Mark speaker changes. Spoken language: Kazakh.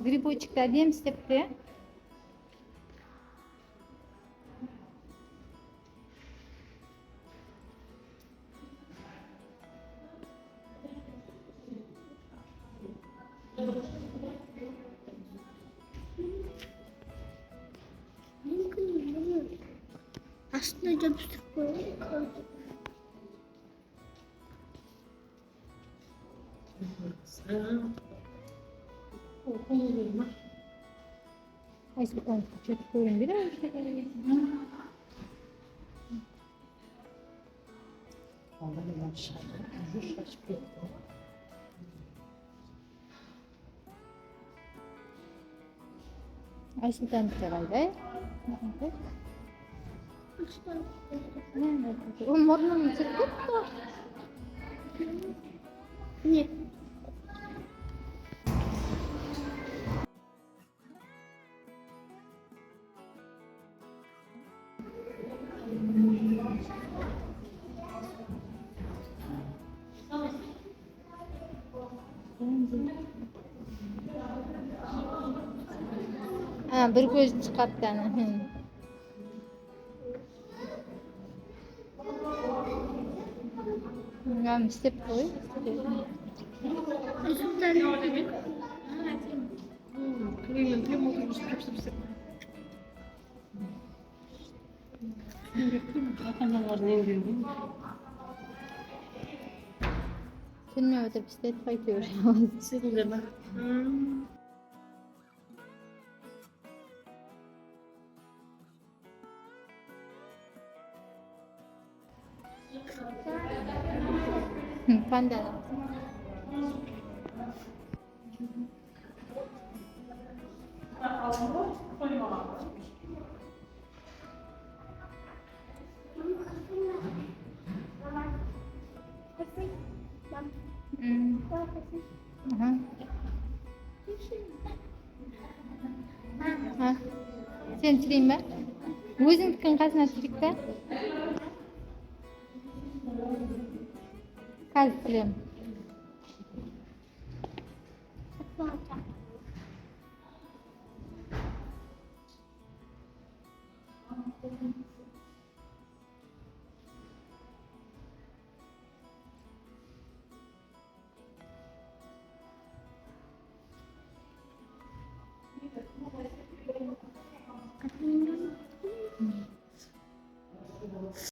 Speaker 1: Грибочек әдемі істепті.
Speaker 2: Астына жабыстырып қойған.
Speaker 1: Айсұлтан көшет қойын бері. Айсұлтан қайда? Ол мұрнын сүртіп тұр.
Speaker 2: Не?
Speaker 1: Bir көзін çıkarttı ana. Tamam istep koy.
Speaker 2: Айсұлтан.
Speaker 1: Seninle ötüp istep koyuyor.
Speaker 3: Seninle.
Speaker 1: Panda. Aha. Ha. Sen sileyim ben. Өзіңдікін қасына сілейік та. Қазір сілеймін.